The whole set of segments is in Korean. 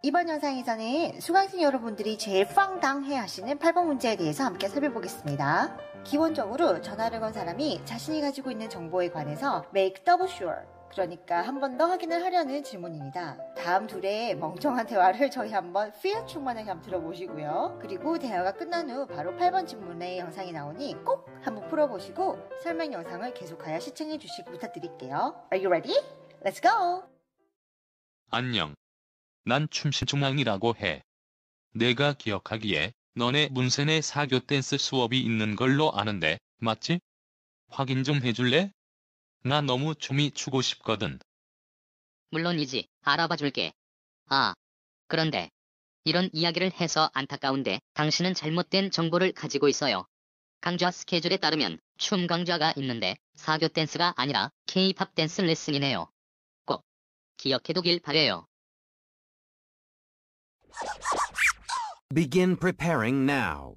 이번 영상에서는 수강생 여러분들이 제일 황당해 하시는 8번 문제에 대해서 함께 살펴보겠습니다. 기본적으로 전화를 건 사람이 자신이 가지고 있는 정보에 관해서 make double sure, 그러니까 한 번 더 확인을 하려는 질문입니다. 다음 둘의 멍청한 대화를 저희 한번 field 충만하게 한번 들어보시고요. 그리고 대화가 끝난 후 바로 8번 질문의 영상이 나오니 꼭 한번 풀어보시고 설명 영상을 계속하여 시청해 주시기 부탁드릴게요. Are you ready? Let's go! 안녕. 난 춤신중앙이라고 해. 내가 기억하기에 너네 문센에 사교 댄스 수업이 있는 걸로 아는데 맞지? 확인 좀 해줄래? 나 너무 춤이 추고 싶거든. 물론이지. 알아봐 줄게. 아, 그런데 이런 이야기를 해서 안타까운데 당신은 잘못된 정보를 가지고 있어요. 강좌 스케줄에 따르면 춤 강좌가 있는데 사교 댄스가 아니라 K-팝 댄스 레슨이네요. 꼭 기억해두길 바래요. Begin preparing now.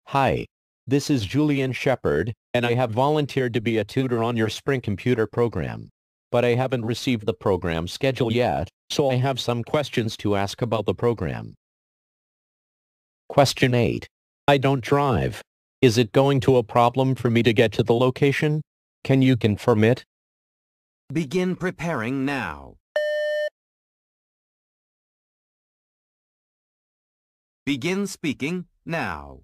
Hi, this is Julian Shepard, and I have volunteered to be a tutor on your Spring Computer program. But I haven't received the program schedule yet, so I have some questions to ask about the program. Question 8. I don't drive. Is it going to a problem for me to get to the location? Can you confirm it? Begin preparing now. Begin speaking now.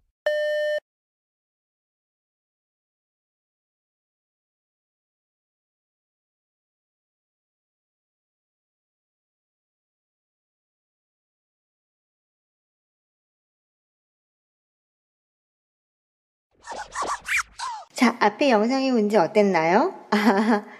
자, 앞에 영상의 문제 어땠나요?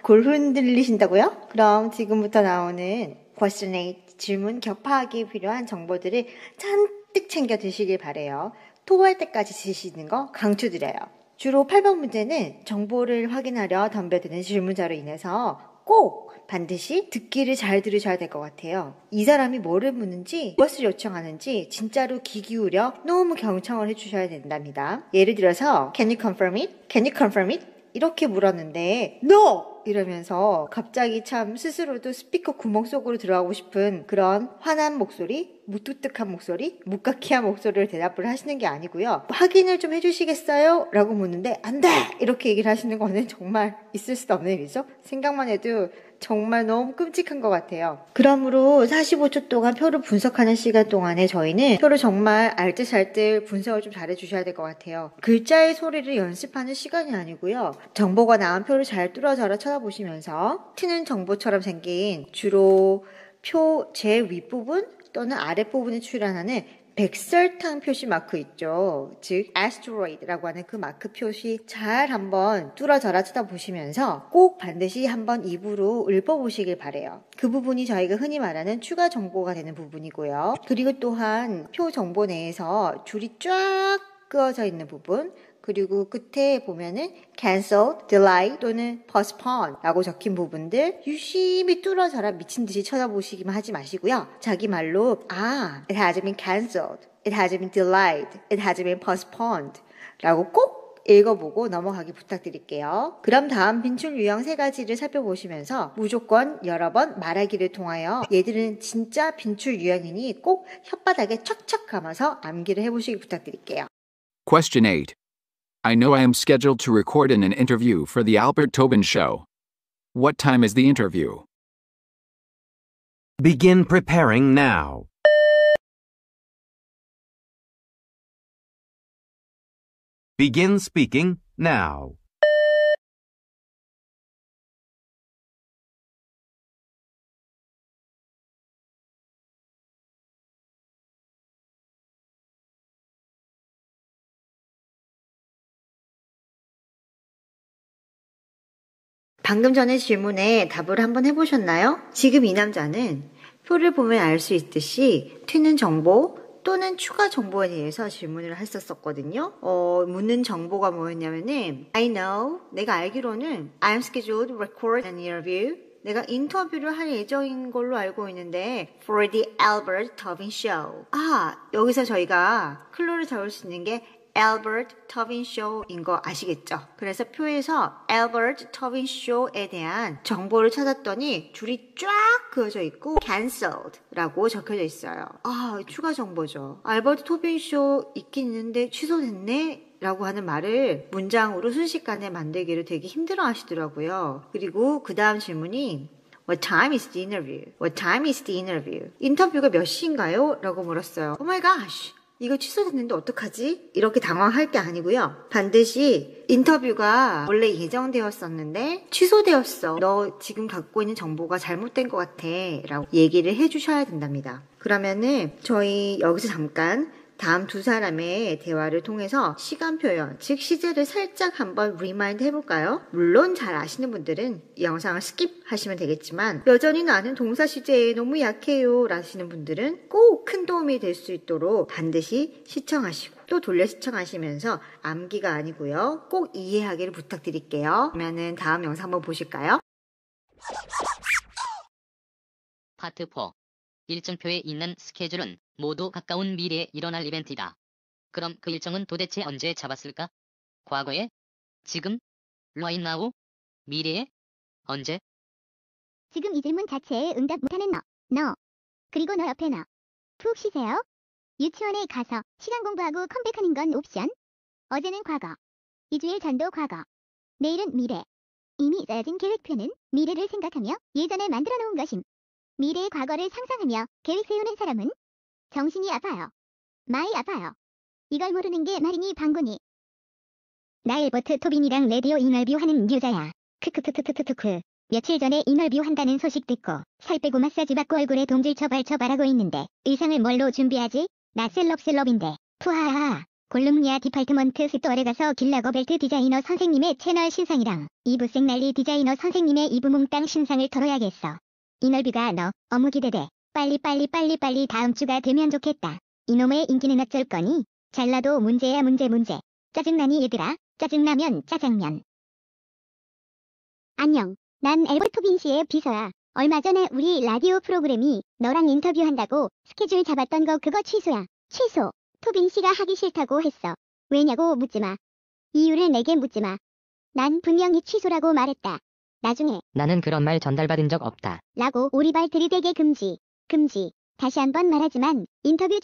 골 흔들리신다고요? 그럼 지금부터 나오는 question 8 질문 격파하기 필요한 정보들을 잔뜩 챙겨 드시길 바래요. 토할 때까지 드시는 거 강추드려요. 주로 8번 문제는 정보를 확인하려 덤벼드는 질문자로 인해서 꼭 반드시 듣기를 잘 들으셔야 될 것 같아요. 이 사람이 뭐를 묻는지, 무엇을 요청하는지 진짜로 귀 기울여 너무 경청을 해주셔야 된답니다. 예를 들어서 Can you confirm it? Can you confirm it? 이렇게 물었는데 No! 이러면서 갑자기 참 스스로도 스피커 구멍 속으로 들어가고 싶은 그런 화난 목소리, 무뚝뚝한 목소리, 무가키한 목소리를 대답을 하시는 게 아니고요. 확인을 좀 해주시겠어요? 라고 묻는데 안 돼! 이렇게 얘기를 하시는 거는 정말 있을 수도 없는 일이죠. 생각만 해도 정말 너무 끔찍한 것 같아요. 그러므로 45초 동안 표를 분석하는 시간 동안에 저희는 표를 정말 알뜰살뜰 분석을 좀 잘해주셔야 될 것 같아요. 글자의 소리를 연습하는 시간이 아니고요. 정보가 나온 표를 잘 뚫어져라 쳐다보시면서 튀는 정보처럼 생긴 주로 표 제 윗부분 또는 아랫부분에 출현하는 백설탕 표시 마크 있죠. 즉 asteroid라고 하는 그 마크 표시 잘 한번 뚫어져라 쳐다보시면서 꼭 반드시 한번 입으로 읊어보시길 바래요. 그 부분이 저희가 흔히 말하는 추가 정보가 되는 부분이고요. 그리고 또한 표 정보 내에서 줄이 쫙 그어져 있는 부분, 그리고 끝에 보면은 cancel, delay 또는 postpone 라고 적힌 부분들 유심히 뚫어져라 미친듯이 쳐다보시기만 하지 마시고요. 자기 말로 it has been cancelled, it has been delayed, it has been postponed 라고 꼭 읽어보고 넘어가기 부탁드릴게요. 그럼 다음 빈출 유형 3가지를 살펴보시면서 무조건 여러 번 말하기를 통하여 얘들은 진짜 빈출 유형이니 꼭 혓바닥에 척척 감아서 암기를 해보시기 부탁드릴게요. Question 8. I know I am scheduled to record in an interview for the Albert Tobin Show. What time is the interview? Begin preparing now. Begin speaking now. 방금 전에 질문에 답을 한번 해보셨나요? 지금 이 남자는 표를 보면 알 수 있듯이 튀는 정보 또는 추가 정보에 대해서 질문을 했었거든요. 묻는 정보가 뭐였냐면은 I know, 내가 알기로는 I'm scheduled to record an interview. 내가 인터뷰를 할 예정인 걸로 알고 있는데 for the Albert Tobin Show. 여기서 저희가 클로를 잡을 수 있는 게 Albert Tobin Show인 거 아시겠죠? 그래서 표에서 Albert Tobin Show에 대한 정보를 찾았더니 줄이 쫙 그어져 있고 cancelled 라고 적혀져 있어요. 추가 정보죠. 알버트 토빈 쇼 있긴 있는데 취소됐네? 라고 하는 말을 문장으로 순식간에 만들기를 되게 힘들어 하시더라고요. 그리고 그 다음 질문이 What time is the interview? What time is the interview? 인터뷰가 몇 시인가요? 라고 물었어요. Oh my gosh! 이거 취소됐는데 어떡하지? 이렇게 당황할 게 아니고요. 반드시 인터뷰가 원래 예정되었었는데 취소되었어. 너 지금 갖고 있는 정보가 잘못된 것 같아. 라고 얘기를 해주셔야 된답니다. 그러면은 저희 여기서 잠깐 다음 두 사람의 대화를 통해서 시간 표현, 즉 시제를 살짝 한번 리마인드 해볼까요? 물론 잘 아시는 분들은 이 영상을 스킵하시면 되겠지만 여전히 나는 동사 시제에 너무 약해요 라시는 분들은 꼭 큰 도움이 될 수 있도록 반드시 시청하시고 또 돌려 시청하시면서 암기가 아니고요. 꼭 이해하기를 부탁드릴게요. 그러면은 다음 영상 한번 보실까요? 파트 4. 일정표에 있는 스케줄은 모두 가까운 미래에 일어날 이벤트이다. 그럼 그 일정은 도대체 언제 잡았을까? 과거에? 지금? right now? 미래에? 언제? 지금 이 질문 자체에 응답 못하는 너. 그리고 너 옆에 너. 푹 쉬세요. 유치원에 가서 시간 공부하고 컴백하는 건 옵션. 어제는 과거. 2주일 전도 과거. 내일은 미래. 이미 짜진 계획표는 미래를 생각하며 예전에 만들어 놓은 것임. 미래의 과거를 상상하며 계획 세우는 사람은 정신이 아파요. 많이 아파요. 이걸 모르는 게 말이니 방구니. 나 엘버트 토빈이랑 라디오 인터뷰 하는 유자야. 크크크크크크크. 며칠 전에 인터뷰 한다는 소식 듣고 살 빼고 마사지 받고 얼굴에 동질 처발하고 있는데 의상을 뭘로 준비하지? 나 셀럽인데. 푸하하하. 골룸리아 디파트먼트 스토어에 가서 길라고 벨트 디자이너 선생님의 채널 신상이랑 이브생 난리 디자이너 선생님의 이브 몽땅 신상을 털어야겠어. 인터뷰가 너 어무 기대돼. 빨리 다음 주가 되면 좋겠다. 이놈의 인기는 어쩔 거니? 잘나도 문제야 문제. 짜증나니 얘들아? 짜증나면 짜장면. 안녕. 난 엘버트 토빈 씨의 비서야. 얼마 전에 우리 라디오 프로그램이 너랑 인터뷰한다고 스케줄 잡았던 거 그거 취소야. 취소. 토빈 씨가 하기 싫다고 했어. 왜냐고 묻지 마. 이유를 내게 묻지 마. 난 분명히 취소라고 말했다. 나중에 나는 그런 말 전달받은 적 없다. 라고 오리발 들이대게 금지. 다시 한번 말하지만 인터뷰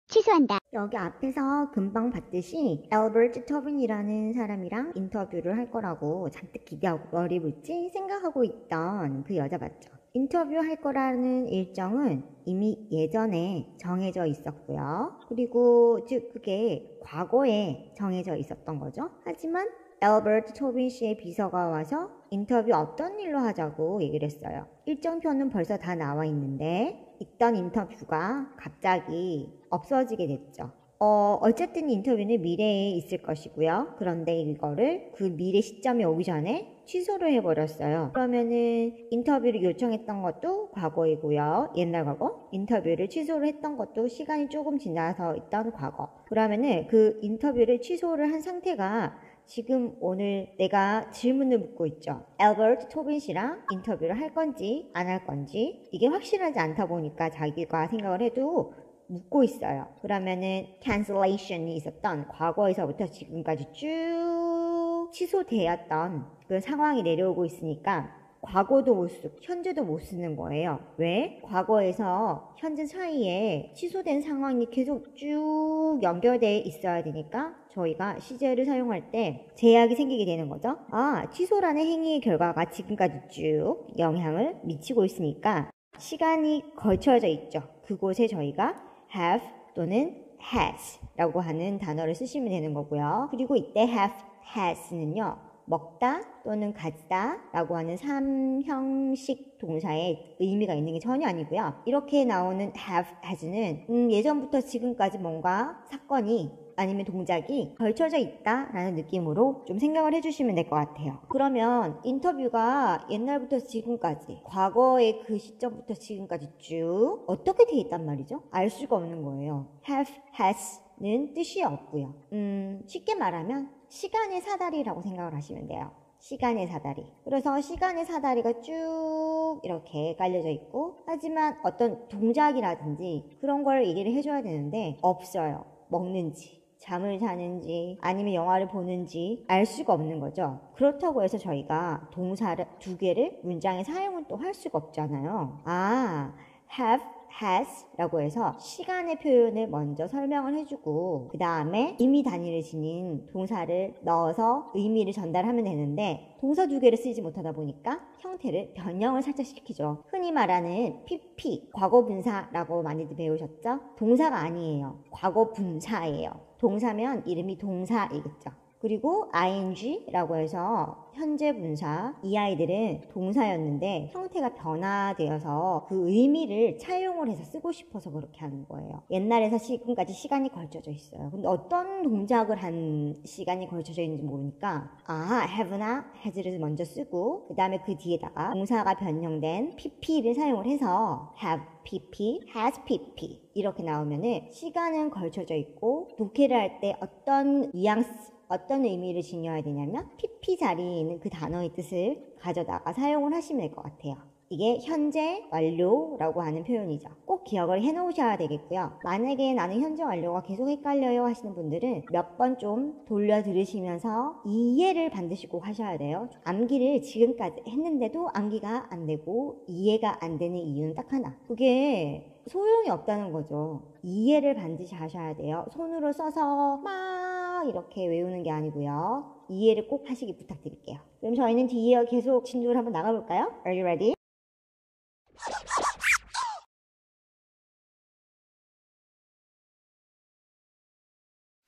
취소한다. 여기 앞에서 금방 봤듯이 엘버트 토빈이라는 사람이랑 인터뷰를 할 거라고 잔뜩 기대하고 머리 붓지 생각하고 있던 그 여자 맞죠? 인터뷰할 거라는 일정은 이미 예전에 정해져 있었고요. 그리고 즉 그게 과거에 정해져 있었던 거죠. 하지만 엘버트 토빈 씨의 비서가 와서 인터뷰 어떤 일로 하자고 얘기를 했어요. 일정표는 벌써 다 나와 있는데 있던 인터뷰가 갑자기 없어지게 됐죠. 어쨌든 인터뷰는 미래에 있을 것이고요. 그런데 이거를 그 미래 시점이 오기 전에 취소를 해버렸어요. 그러면은 인터뷰를 요청했던 것도 과거이고요. 옛날 과거. 인터뷰를 취소를 했던 것도 시간이 조금 지나서 있던 과거. 그러면은 그 인터뷰를 취소를 한 상태가 지금 오늘 내가 질문을 묻고 있죠. 엘버트 토빈 씨랑 인터뷰를 할 건지 안 할 건지 이게 확실하지 않다 보니까 자기가 생각을 해도 묻고 있어요. 그러면은 cancellation이 있었던 과거에서부터 지금까지 쭉 취소되었던 그 상황이 내려오고 있으니까 과거도 못 쓰고 현재도 못 쓰는 거예요. 왜? 과거에서 현재 사이에 취소된 상황이 계속 쭉 연결돼 있어야 되니까 저희가 시제를 사용할 때 제약이 생기게 되는 거죠. 취소라는 행위의 결과가 지금까지 쭉 영향을 미치고 있으니까 시간이 걸쳐져 있죠. 그곳에 저희가 have 또는 has 라고 하는 단어를 쓰시면 되는 거고요. 그리고 이때 have, has는요. 먹다 또는 가지다 라고 하는 3형식 동사의 의미가 있는 게 전혀 아니고요. 이렇게 나오는 have, has는 예전부터 지금까지 뭔가 사건이 아니면 동작이 걸쳐져 있다라는 느낌으로 좀 생각을 해주시면 될 것 같아요. 그러면 인터뷰가 옛날부터 지금까지, 과거의 그 시점부터 지금까지 쭉 어떻게 돼 있단 말이죠? 알 수가 없는 거예요. have, has는 뜻이 없고요. 쉽게 말하면 시간의 사다리라고 생각을 하시면 돼요. 시간의 사다리. 그래서 시간의 사다리가 쭉 이렇게 깔려져 있고, 하지만 어떤 동작이라든지 그런 걸 얘기를 해줘야 되는데 없어요. 먹는지, 잠을 자는지, 아니면 영화를 보는지 알 수가 없는 거죠. 그렇다고 해서 저희가 동사를 두 개를 문장에 사용을 또 할 수가 없잖아요. have, has 라고 해서 시간의 표현을 먼저 설명을 해주고 그 다음에 의미 단위를 지닌 동사를 넣어서 의미를 전달하면 되는데 동사 두 개를 쓰지 못하다 보니까 형태를 변형을 살짝 시키죠. 흔히 말하는 PP, 과거분사라고 많이들 배우셨죠? 동사가 아니에요. 과거분사예요. 동사면 이름이 동사이겠죠. 그리고 ing라고 해서 현재 분사, 이 아이들은 동사였는데 형태가 변화되어서 그 의미를 차용을 해서 쓰고 싶어서 그렇게 하는 거예요. 옛날에서 지금까지 시간이 걸쳐져 있어요. 근데 어떤 동작을 한 시간이 걸쳐져 있는지 모르니까 have나 has를 먼저 쓰고 그 다음에 그 뒤에다가 동사가 변형된 pp를 사용을 해서 have pp, has pp 이렇게 나오면은 시간은 걸쳐져 있고 독해를 할 때 어떤 뉘앙스 어떤 의미를 지녀야 되냐면 PP 자리에 있는 그 단어의 뜻을 가져다가 사용을 하시면 될 것 같아요. 이게 현재 완료라고 하는 표현이죠. 꼭 기억을 해놓으셔야 되겠고요. 만약에 나는 현재 완료가 계속 헷갈려요 하시는 분들은 몇 번 좀 돌려 들으시면서 이해를 반드시 꼭 하셔야 돼요. 암기를 지금까지 했는데도 암기가 안 되고 이해가 안 되는 이유는 딱 하나. 그게 소용이 없다는 거죠. 이해를 반드시 하셔야 돼요. 손으로 써서 막 이렇게 외우는 게 아니고요. 이해를 꼭 하시기 부탁드릴게요. 그럼 저희는 뒤에 계속 진도를 한번 나가볼까요? Are you ready?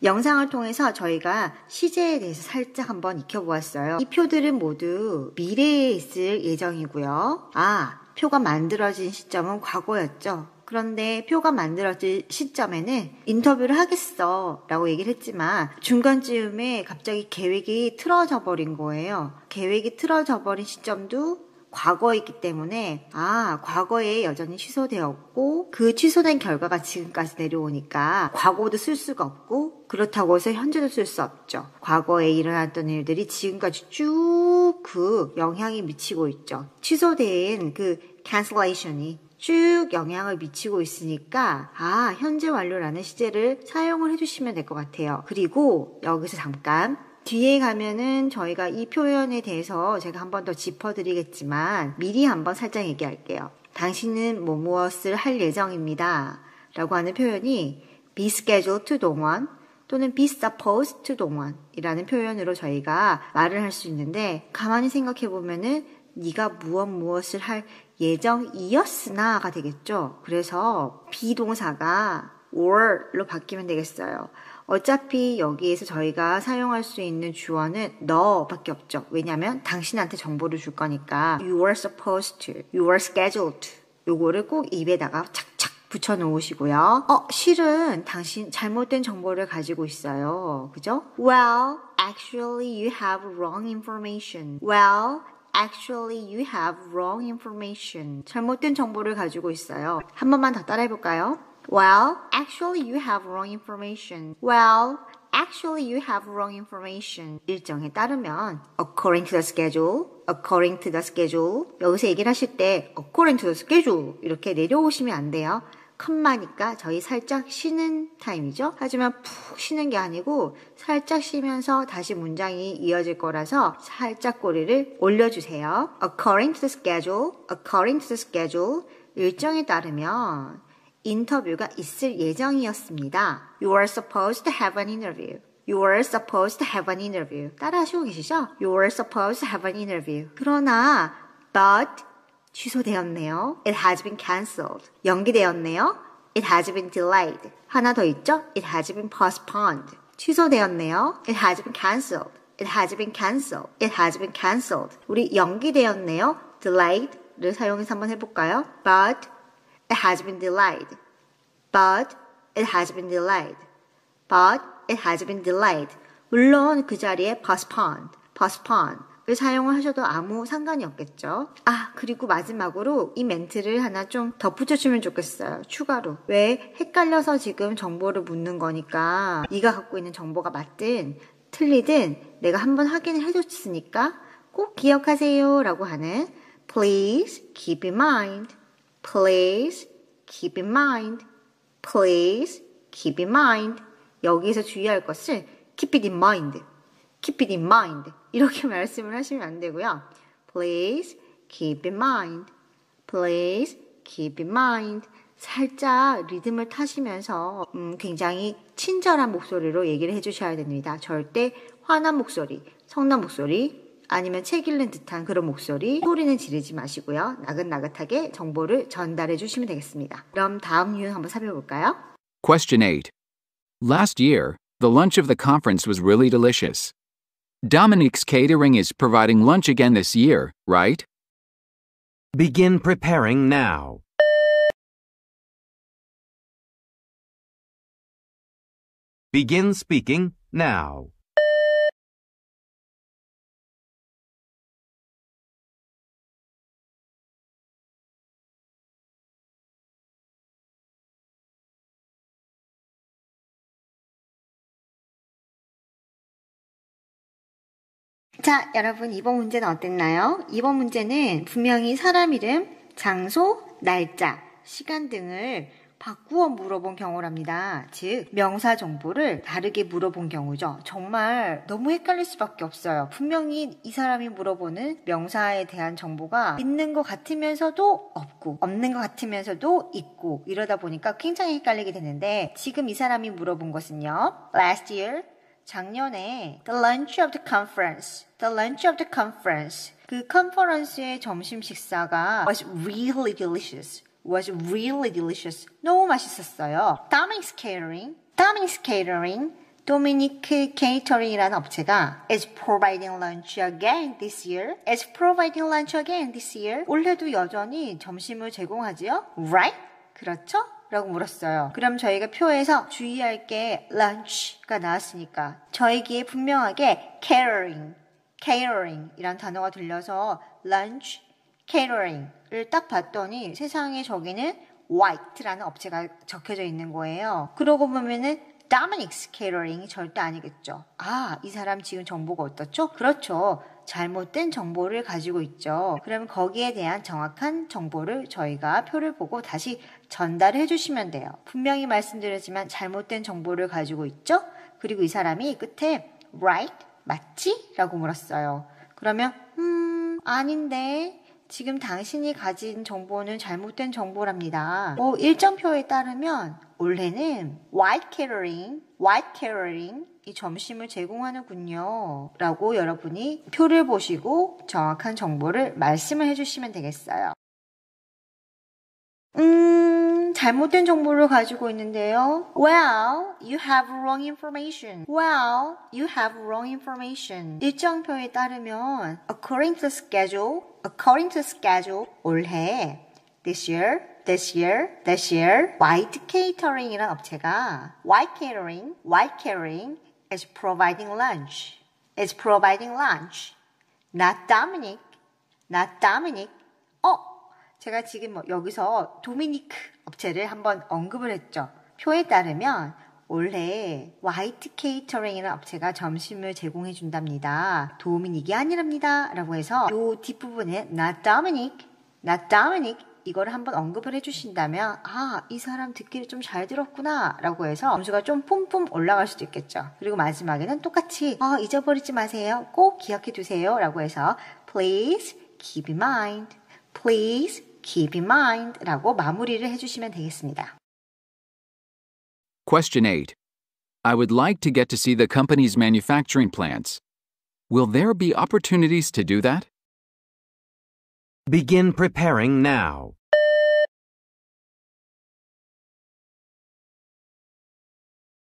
영상을 통해서 저희가 시제에 대해서 살짝 한번 익혀보았어요. 이 표들은 모두 미래에 있을 예정이고요. 표가 만들어진 시점은 과거였죠. 그런데 표가 만들어질 시점에는 인터뷰를 하겠어 라고 얘기를 했지만 중간쯤에 갑자기 계획이 틀어져 버린 거예요. 계획이 틀어져 버린 시점도 과거이기 때문에 과거에 여전히 취소되었고 그 취소된 결과가 지금까지 내려오니까 과거도 쓸 수가 없고 그렇다고 해서 현재도 쓸 수 없죠. 과거에 일어났던 일들이 지금까지 쭉 그 영향이 미치고 있죠. 취소된 그 cancellation이 쭉 영향을 미치고 있으니까 현재 완료라는 시제를 사용을 해주시면 될 것 같아요. 그리고 여기서 잠깐 뒤에 가면은 저희가 이 표현에 대해서 제가 한 번 더 짚어드리겠지만 미리 한번 살짝 얘기할게요. 당신은 무엇을 할 예정입니다 라고 하는 표현이 be scheduled to 동원 또는 be supposed to 동원 이라는 표현으로 저희가 말을 할 수 있는데 가만히 생각해 보면은 네가 무엇을 할 예정이었으나가 되겠죠. 그래서 비동사가 were로 바뀌면 되겠어요. 어차피 여기에서 저희가 사용할 수 있는 주어는 너밖에 없죠. 왜냐하면 당신한테 정보를 줄 거니까 you were supposed to, you were scheduled to 요거를 꼭 입에다가 착착 붙여 놓으시고요. 실은 당신 잘못된 정보를 가지고 있어요. 그죠? Well, actually you have wrong information. Well, actually you have wrong information. 잘못된 정보를 가지고 있어요. 한 번만 더 따라해볼까요? Well, actually you have wrong information. Well, actually you have wrong information. 일정에 따르면 according to the schedule, according to the schedule. 여기서 얘기를 하실 때 according to the schedule 이렇게 내려오시면 안 돼요. 컴마니까 저희 살짝 쉬는 타임이죠. 하지만 푹 쉬는 게 아니고 살짝 쉬면서 다시 문장이 이어질 거라서 살짝 꼬리를 올려주세요. According to the schedule, according to the schedule. 일정에 따르면 인터뷰가 있을 예정이었습니다. You were supposed to have an interview. You were supposed to have an interview. 따라 하시고 계시죠? You were supposed to have an interview. 그러나, but 취소되었네요. It has been cancelled. 연기되었네요. It has been delayed. 하나 더 있죠? It has been postponed. 취소되었네요. It has been cancelled. It has been cancelled. It has been cancelled. 우리 연기되었네요. delayed를 사용해서 한번 해볼까요? But it has been delayed. But it has been delayed. But it has been delayed. 물론 그 자리에 postpone을 사용을 하셔도 아무 상관이 없겠죠. 아, 그리고 마지막으로 이 멘트를 하나 좀 덧붙여주면 좋겠어요. 추가로. 왜? 헷갈려서 지금 정보를 묻는 거니까 네가 갖고 있는 정보가 맞든 틀리든 내가 한번 확인을 해줬으니까 꼭 기억하세요 라고 하는 Please keep in mind. Please keep in mind. Please keep in mind. 여기서 주의할 것을 keep it in mind. keep it in mind. 이렇게 말씀을 하시면 안 되고요. Please keep in mind. Please keep in mind. 살짝 리듬을 타시면서 굉장히 친절한 목소리로 얘기를 해주셔야 됩니다. 절대 화난 목소리, 성난 목소리, 아니면 책 읽는 듯한 그런 목소리, 소리는 지르지 마시고요. 나긋나긋하게 정보를 전달해 주시면 되겠습니다. 그럼 다음 유형 한번 살펴볼까요? Question 8. Last year, the lunch of the conference was really delicious. Dominique's Catering is providing lunch again this year, right? Begin preparing now. Begin speaking now. 자, 여러분 이번 문제는 어땠나요? 이번 문제는 분명히 사람 이름, 장소, 날짜, 시간 등을 바꾸어 물어본 경우랍니다. 즉, 명사 정보를 다르게 물어본 경우죠. 정말 너무 헷갈릴 수밖에 없어요. 분명히 이 사람이 물어보는 명사에 대한 정보가 있는 것 같으면서도 없고, 없는 것 같으면서도 있고, 이러다 보니까 굉장히 헷갈리게 되는데, 지금 이 사람이 물어본 것은요. Last year, 작년에 the lunch of the conference 그 컨퍼런스의 점심 식사가 was really delicious 너무 맛있었어요. Dominique's Catering 도미니크 케이터링이라는 업체가 is providing lunch again this year 올해도 여전히 점심을 제공하지요? Right? 그렇죠? 라고 물었어요. 그럼 저희가 표에서 주의할 게 lunch가 나왔으니까 저희 귀에 분명하게 catering 이란 단어가 들려서 lunch, catering을 딱 봤더니 세상에 저기는 white라는 업체가 적혀져 있는 거예요. 그러고 보면은 Dominique's Catering이 절대 아니겠죠. 아, 이 사람 지금 정보가 어떻죠? 그렇죠. 잘못된 정보를 가지고 있죠. 그러면 거기에 대한 정확한 정보를 저희가 표를 보고 다시 전달해 주시면 돼요. 분명히 말씀드렸지만 잘못된 정보를 가지고 있죠. 그리고 이 사람이 끝에 right? 맞지? 라고 물었어요. 그러면 아닌데 지금 당신이 가진 정보는 잘못된 정보랍니다. 일정표에 따르면 올해는 white catering 이 점심을 제공하는군요. 라고 여러분이 표를 보시고 정확한 정보를 말씀을 해주시면 되겠어요. 잘못된 정보를 가지고 있는데요. Well, you have wrong information. 일정표에 따르면 according to schedule, 올해 this year, White Catering이라는 업체가 White Catering is providing lunch. Not Dominic. 제가 지금 여기서 도미니크 업체를 한번 언급을 했죠. 표에 따르면 올해 화이트 케이터링이라는 업체가 점심을 제공해 준답니다. 도미닉이 아니랍니다. 라고 해서 요 뒷부분에 not Dominic 이거를 한번 언급을 해주신다면 이 사람 듣기를 좀 잘 들었구나 라고 해서 점수가 좀 뿜뿜 올라갈 수도 있겠죠. 그리고 마지막에는 똑같이 잊어버리지 마세요. 꼭 기억해 두세요 라고 해서 Please keep in mind 라고 마무리를 해주시면 되겠습니다. Question 8. I would like to get to see the company's manufacturing plants. Will there be opportunities to do that? Begin preparing now.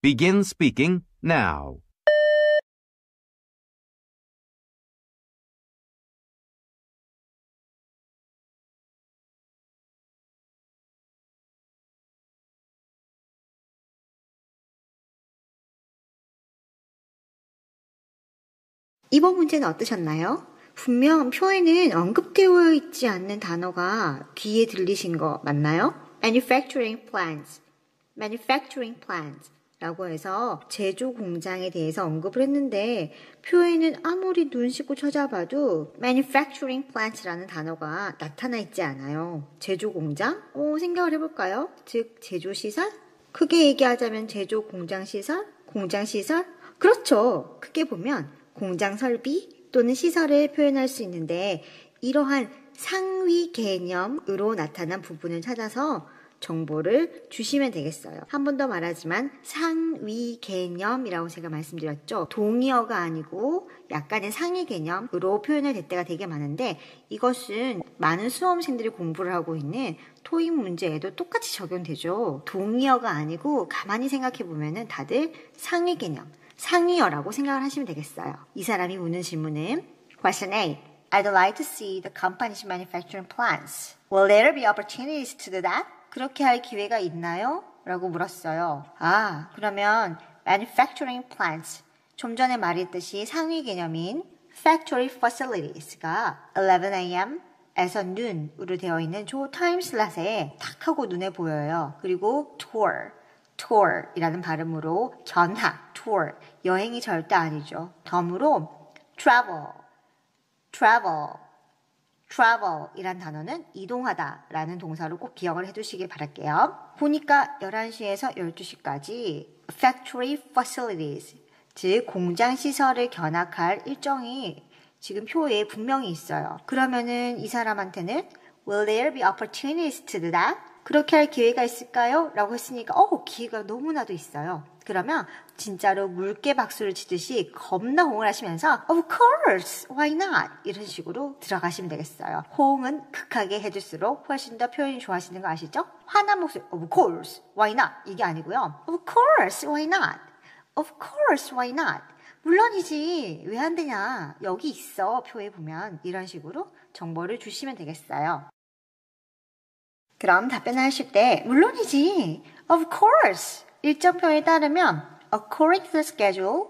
Begin speaking now. 이번 문제는 어떠셨나요? 분명 표에는 언급되어 있지 않는 단어가 귀에 들리신 거 맞나요? manufacturing plants, manufacturing plants 라고 해서 제조 공장에 대해서 언급을 했는데 표에는 아무리 눈 씻고 찾아봐도 manufacturing plants라는 단어가 나타나 있지 않아요. 제조 공장? 생각을 해볼까요? 즉 제조 시설? 크게 얘기하자면 제조 공장 시설? 공장 시설? 그렇죠. 크게 보면 공장 설비 또는 시설을 표현할 수 있는데 이러한 상위 개념으로 나타난 부분을 찾아서 정보를 주시면 되겠어요. 한 번 더 말하지만 상위 개념이라고 제가 말씀드렸죠. 동의어가 아니고 약간의 상위 개념으로 표현을 될 때가 되게 많은데 이것은 많은 수험생들이 공부를 하고 있는 토익 문제에도 똑같이 적용되죠. 동의어가 아니고 가만히 생각해 보면은 다들 상위 개념, 상위어라고 생각을 하시면 되겠어요. 이 사람이 묻는 질문은 Question 8. I'd like to see the company's manufacturing plants. Will there be opportunities to do that? 그렇게 할 기회가 있나요? 라고 물었어요. 그러면 manufacturing plants, 좀 전에 말했듯이 상위 개념인 factory facilities가 11am 에서 noon으로 되어 있는 조 타임 슬롯에 탁 하고 눈에 보여요. 그리고 tour이라는 발음으로 견학, tour, 여행이 절대 아니죠. 덤으로 travel이란 단어는 이동하다 라는 동사로 꼭 기억을 해두시길 바랄게요. 보니까 11시에서 12시까지 factory facilities, 즉 공장시설을 견학할 일정이 지금 표에 분명히 있어요. 그러면은 이 사람한테는 Will there be opportunities to do that? 그렇게 할 기회가 있을까요? 라고 했으니까 기회가 너무나도 있어요. 그러면 진짜로 물개 박수를 치듯이 겁나 호응을 하시면서 Of course, why not? 이런 식으로 들어가시면 되겠어요. 호응은 극하게 해둘수록 훨씬 더 표현이 좋아지는 거 아시죠? 화난 목소리 Of course, why not? 이게 아니고요. Of course, why not? Of course, why not? 물론이지, 왜 안 되냐? 여기 있어, 표에 보면. 이런 식으로 정보를 주시면 되겠어요. 그럼 답변을 하실 때 물론이지, of course, 일정표에 따르면 according to the schedule,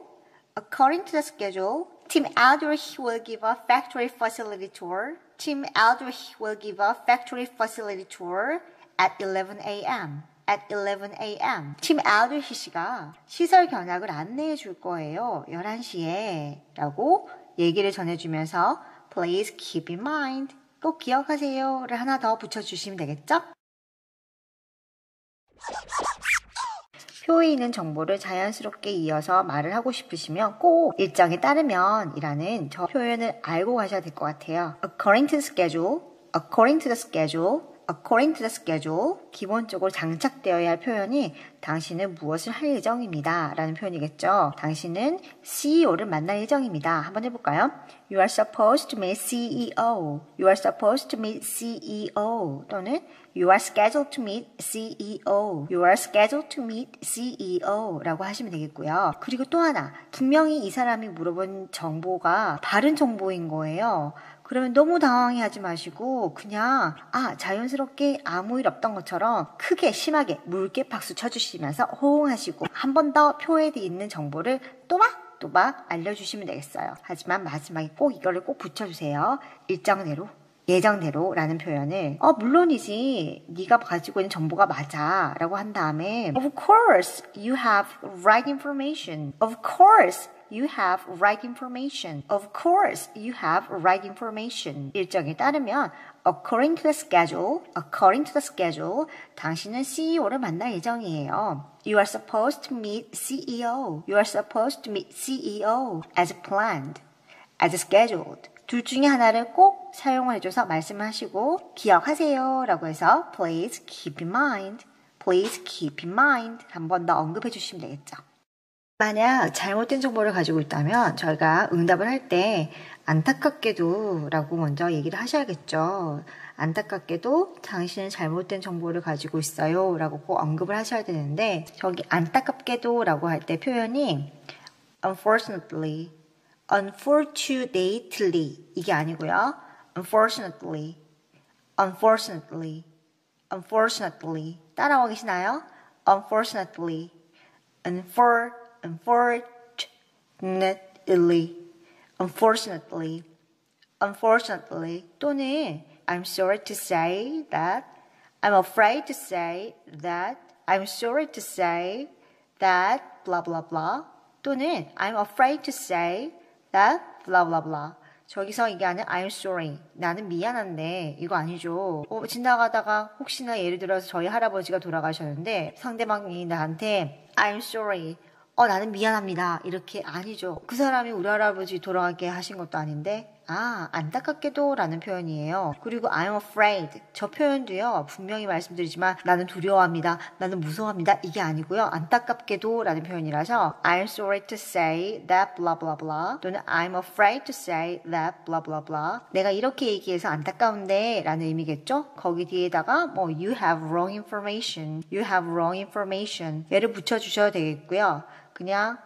Team Aldrich will give a factory facility tour. Team Aldrich will give a factory facility tour at 11 a.m. At 11 a.m. 팀 Aldrich 씨가 시설 견학을 안내해 줄 거예요. 11시에 라고 얘기를 전해주면서 Please keep in mind, 꼭 기억하세요를 하나 더 붙여주시면 되겠죠? 표에 있는 정보를 자연스럽게 이어서 말을 하고 싶으시면 꼭 일정에 따르면 이라는 저 표현을 알고 가셔야 될 것 같아요. According to the schedule, 기본적으로 장착되어야 할 표현이 당신은 무엇을 할 예정입니다 라는 표현이겠죠. 당신은 CEO를 만날 예정입니다. 한번 해볼까요? You are supposed to meet CEO. You are supposed to meet CEO. 또는 You are scheduled to meet CEO. You are scheduled to meet CEO 라고 하시면 되겠고요. 그리고 또 하나, 분명히 이 사람이 물어본 정보가 바른 정보인 거예요. 그러면 너무 당황해하지 마시고 그냥 자연스럽게 아무 일 없던 것처럼 크게 심하게 물개 박수 쳐주시면서 호응하시고 한 번 더 표에 있는 정보를 또박 알려주시면 되겠어요. 하지만 마지막에 꼭 이거를 꼭 붙여주세요. 일정대로, 예정대로 라는 표현을 물론이지 네가 가지고 있는 정보가 맞아 라고 한 다음에 Of course you have right information. Of course you have right information. Of course you have right information. 일정에 따르면 according to the schedule, 당신은 CEO를 만날 예정이에요. You are supposed to meet CEO. You are supposed to meet CEO as planned, as scheduled. 둘 중에 하나를 꼭 사용을 해줘서 말씀을 하시고 기억하세요 라고 해서 Please keep in mind, please keep in mind 한 번 더 언급해 주시면 되겠죠. 만약 잘못된 정보를 가지고 있다면 저희가 응답을 할 때 안타깝게도 라고 먼저 얘기를 하셔야겠죠. 안타깝게도 당신은 잘못된 정보를 가지고 있어요 라고 꼭 언급을 하셔야 되는데 저기 안타깝게도 라고 할 때 표현이 unfortunately 이게 아니고요. unfortunately 따라오고 계시나요? unfortunately unfortunately, unfortunately 또는 I'm sorry to say that, I'm afraid to say that, I'm sorry to say that, blah blah blah 또는 I'm afraid to say that, blah blah blah. 저기서 얘기하는 I'm sorry, 나는 미안한데 이거 아니죠. 지나가다가 혹시나 예를 들어서 저희 할아버지가 돌아가셨는데 상대방이 나한테 I'm sorry, 나는 미안합니다. 이렇게 아니죠. 그 사람이 우리 할아버지 돌아가게 하신 것도 아닌데 안타깝게도 라는 표현이에요. 그리고 I'm afraid. 저 표현도요. 분명히 말씀드리지만 나는 두려워합니다. 나는 무서워합니다. 이게 아니고요. 안타깝게도 라는 표현이라서 I'm sorry to say that blah blah blah 또는 I'm afraid to say that blah blah blah. 내가 이렇게 얘기해서 안타까운데 라는 의미겠죠? 거기 뒤에다가 you have wrong information. You have wrong information. 얘를 붙여주셔도 되겠고요. 그냥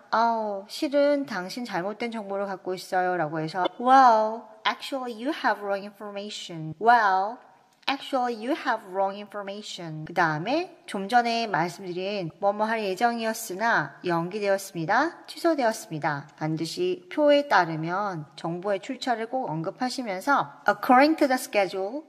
실은 당신 잘못된 정보를 갖고 있어요 라고 해서 Well, actually you have wrong information. Well, actually you have wrong information. 그 다음에 좀 전에 말씀드린 뭐뭐 할 예정이었으나 연기되었습니다. 취소되었습니다. 반드시 표에 따르면 정보의 출처를 꼭 언급하시면서 According to the schedule,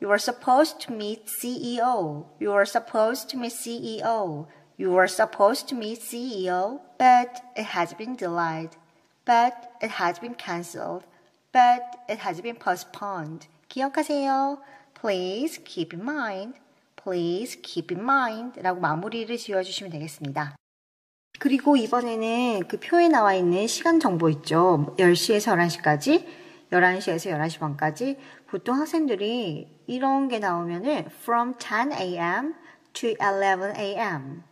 you were supposed to meet CEO. You were supposed to meet CEO. You were supposed to meet CEO, but it has been delayed. But it has been cancelled. But it has been postponed. 기억하세요. Please keep in mind. Please keep in mind. 라고 마무리를 지어주시면 되겠습니다. 그리고 이번에는 그 표에 나와 있는 시간 정보 있죠. 10시에서 11시까지, 11시에서 11시 반까지. 보통 학생들이 이런 게 나오면은 from 10 a.m. to 11 a.m.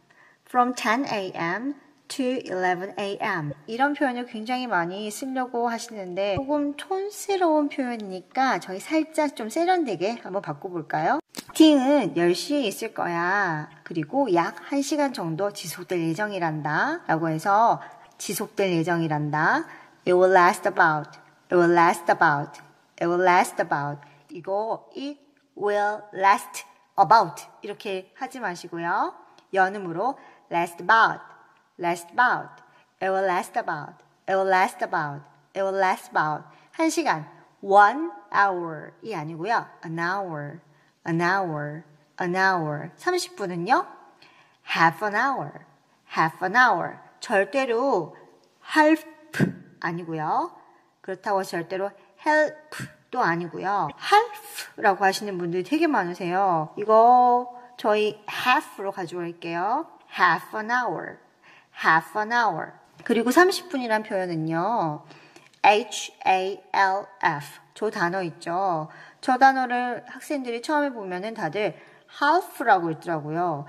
From 10 a.m. to 11 a.m. 이런 표현을 굉장히 많이 쓰려고 하시는데 조금 촌스러운 표현이니까 저희 살짝 좀 세련되게 한번 바꿔볼까요? 미팅은 10시에 있을 거야. 그리고 약 1시간 정도 지속될 예정이란다. 라고 해서 지속될 예정이란다. It will last about. It will last about. It will last about. 이거 it will last about 이렇게 하지 마시고요. 연음으로 last about, last about, it will last about, it will last about, it will last about. 1시간, 1 hour 이 아니고요. an hour, an hour, an hour. 30분은요? half an hour, half an hour. 절대로 half 아니고요. 그렇다고 절대로 help도 아니고요. half라고 하시는 분들이 되게 많으세요. 이거 저희 half로 가져올게요. half an hour, half an hour. 그리고 30분이란 표현은요. HALF. 저 단어 있죠. 저 단어를 학생들이 처음에 보면은 다들 half라고 있더라고요.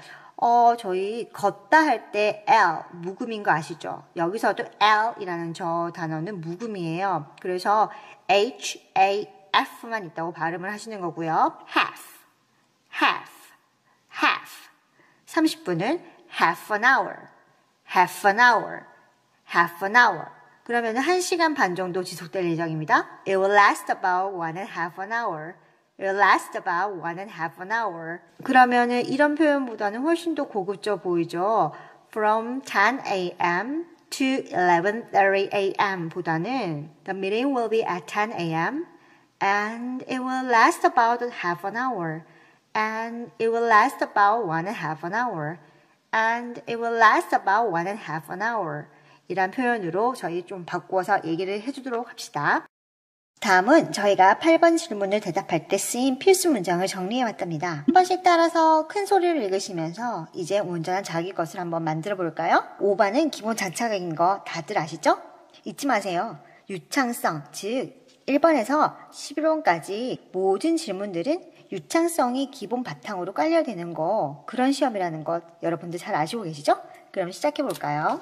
저희 걷다 할 때 L, 묵음인 거 아시죠? 여기서도 L이라는 저 단어는 묵음이에요. 그래서 HAF만 있다고 발음을 하시는 거고요. half, half, half. 30분은 half an hour, half an hour, half an hour. 그러면 1시간 반 정도 지속될 예정입니다. It will last about 1.5 an hour. It will last about 1.5 an hour. 그러면은 이런 표현보다는 훨씬 더 고급져 보이죠. From 10 a.m. to 11:30 a.m. 보다는 The meeting will be at 10 a.m. and it will last about half an hour. And it will last about 1.5 an hour. And it will last about 1.5 an hour. 이란 표현으로 저희 좀 바꿔서 얘기를 해주도록 합시다. 다음은 저희가 8번 질문을 대답할 때 쓰인 필수 문장을 정리해왔답니다. 한 번씩 따라서 큰 소리를 읽으시면서 이제 온전한 자기 것을 한번 만들어 볼까요? 5번은 기본 자차적인 거 다들 아시죠? 잊지 마세요. 유창성, 즉 1번에서 11번까지 모든 질문들은 유창성이 기본 바탕으로 깔려야 되는 거, 그런 시험이라는 것 여러분들 잘 아시고 계시죠? 그럼 시작해 볼까요?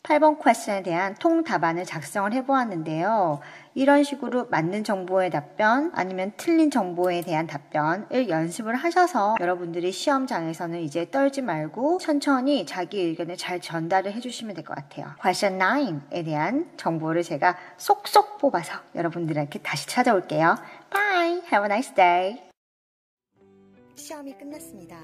8번 퀘스천에 대한 통 답안을 작성을 해보았는데요. 이런 식으로 맞는 정보의 답변 아니면 틀린 정보에 대한 답변을 연습을 하셔서 여러분들이 시험장에서는 이제 떨지 말고 천천히 자기 의견을 잘 전달을 해주시면 될 것 같아요. Question 9에 대한 정보를 제가 쏙쏙 뽑아서 여러분들에게 다시 찾아올게요. Bye! Have a nice day! 시험이 끝났습니다.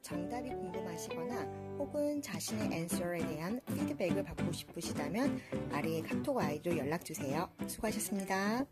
정답이 궁금하시거나 혹은 자신의 answer에 대한 피드백을 받고 싶으시다면 아래의 카톡 아이디로 연락주세요. 수고하셨습니다.